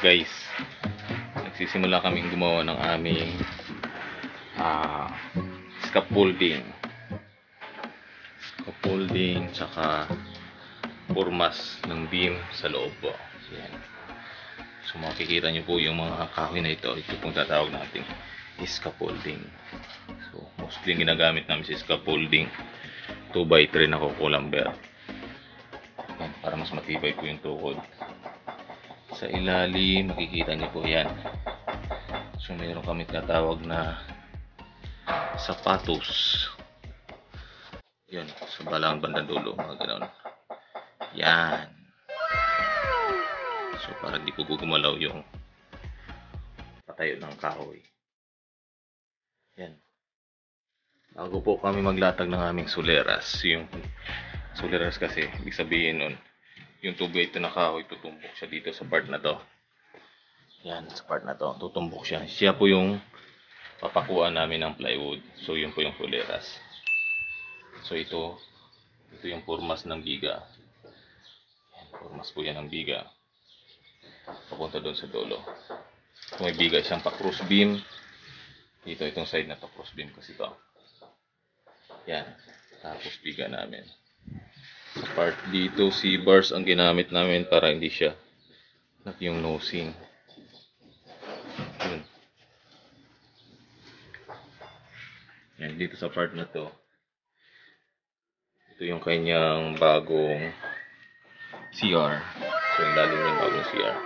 guys, nagsisimula kaming gumawa ng aming scaffolding tsaka formas ng beam sa loob po. So, yan. So makikita nyo po yung mga kahoy na ito pong tatawag natin scaffolding. So mostly ginagamit namin sa scaffolding 2x3 na kukulamber. Yan, para mas matibay po yung tukod. Sa ilalim makikita nyo po yan. So mayroon kami tatawag na sapatos. Yan, sa balang bandang dulo, mga ganoon. Yan. So para di po gumalaw yung patayo ng kahoy. Yan. Bago po kami maglatag ng aming soleras. Yung soleras kasi, ibig sabihin nun, yung 2x2 na kahoy, tutumbok siya dito sa part na to. Yan, sa part na to, tutumbok siya. Siya po yung papakuan namin ng plywood. So yun po yung soleras. So ito yung formas ng biga. Yan, formas po yan ng biga. Papunta doon sa dulo. Kung may biga siyang pa-cross beam, dito itong side na to cross beam kasi to. Yan, tapos biga namin. Sa part dito, C-bars ang ginamit namin para hindi siya yung nosing. Yun. Yan, dito sa part na to, ito yung kanyang bagong CR. So yung lalim yung bagong CR.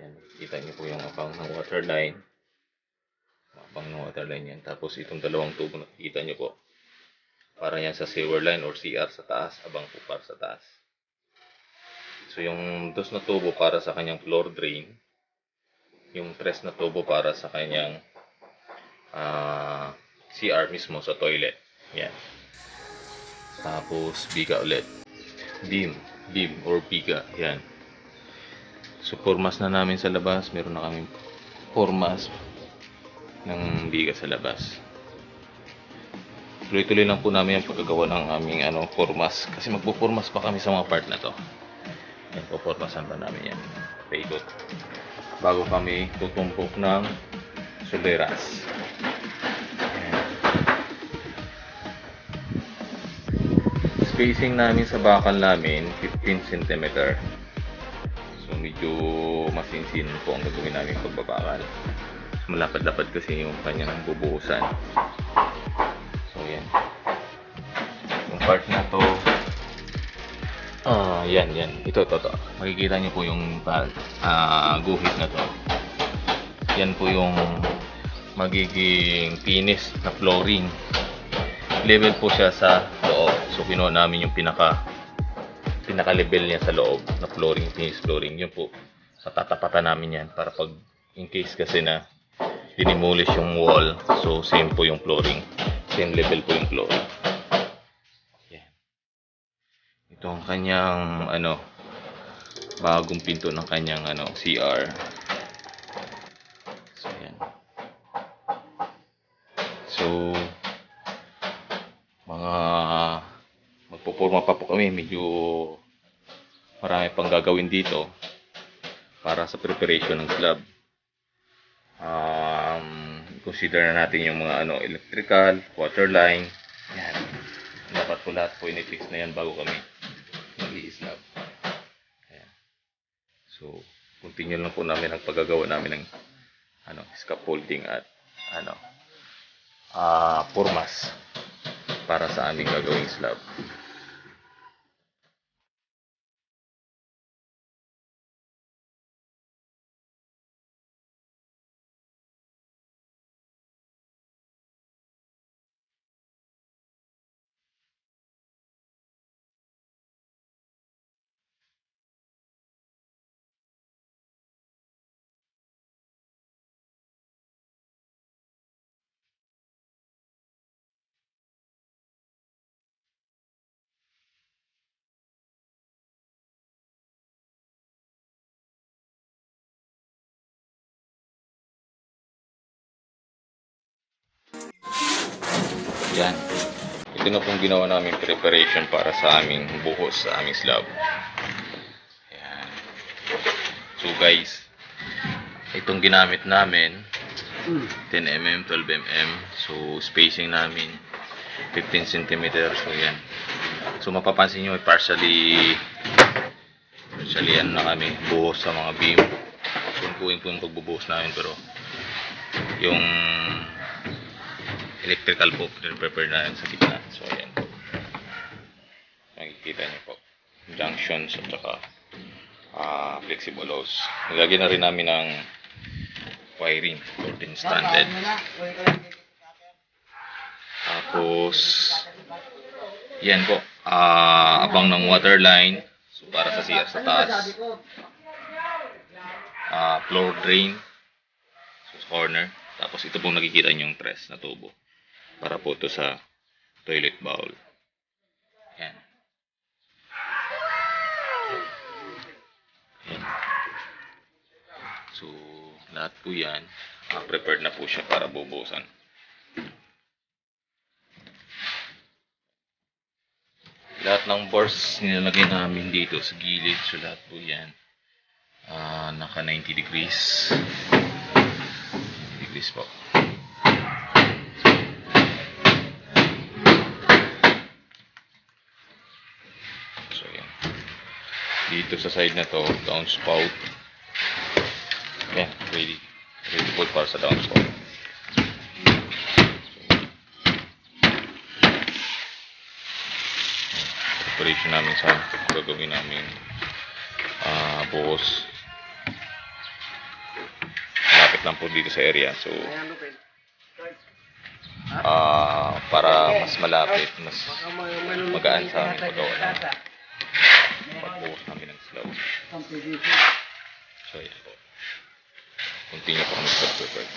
Yan, kita niyo po yung abang ng water line. Abang ng water line yan. Tapos itong dalawang tubo nakikita niyo po. Para yan sa sewer line or CR sa taas. Abang po para sa taas. So yung dos na tubo para sa kanyang floor drain. Yung tres na tubo para sa kanyang CR mismo sa toilet. Yan. Tapos biga ulit. Beam or biga. Yan. So formas na namin sa labas. Meron na kaming formas ng biga sa labas. Tuloy-tuloy lang po namin ang paggagawa ng aming formas. Kasi magpo-formas pa kami sa mga part na to. Yan, po-formasan pa namin yan. Paikot. Bago kami tutumpok ng soleras. Spacing namin sa bakal namin 15 cm. So medyo masinsin po ang gagawin namin pagbabakal. Malapad-lapad kasi yung kanya ng bubuhusan. So yan. Yung part na to, yan. Ito. Makikita nyo po yung guhit na to. Yan po yung magiging finish na flooring. Level po siya sa loob. So kinuha namin yung pinaka level niya sa loob na flooring, finish flooring. Yun po, matatapatan namin yan para pag in case kasi na dinimolish yung wall, so same po yung flooring, same level po yung flooring. Yan. Ito ang kanyang bagong pinto ng kanyang CR. So yan. So mga magpoporma pa po kami, medyo marami pang gagawin dito para sa preparation ng slab. Consider na natin yung mga electrical, water line. Yan. Dapat po lahat po inifix na yan bago kami mag-i-slab. So, continue lang po namin ang paggagawa namin ng scaffolding at formas para sa aming gagawing slab. Yan. Ito na pong ginawa namin preparation para sa aming buhos, sa aming slab. Yan. So guys, itong ginamit namin 10mm, 12mm. So spacing namin 15 cm. So yan. So mapapansin nyo partially ano na kami, buhos sa mga beam. Kunkuin po yung pagbubuhos namin, pero yung electrical po prepare namin sa gitna. So ayan po, makikita nyo po junctions at saka flexible hose. Nilagyan na rin namin ng wiring 14 standard. Tapos yan po, abang ng water line. So para sa CR sa taas, floor drain so sa corner. Tapos ito pong nakikita nyo yung tres na tubo para po ito sa toilet bowl. Yan. Yan. So lahat po yan prepared na po siya para bubusan. Lahat ng bars nilalagay namin dito sa gilid. So lahat po yan naka 90 degrees. 90 degrees po. So yan. Dito sa side na to, downspout. Yan, ready po para sa downspout. Preparation namin sa gagawin namin buhos. Malapit lang po dito sa area. So para mas malapit, mas magaan sa amin paggawa ng pagbuhos namin ng slow. So yan po, continue po kami sa prepare.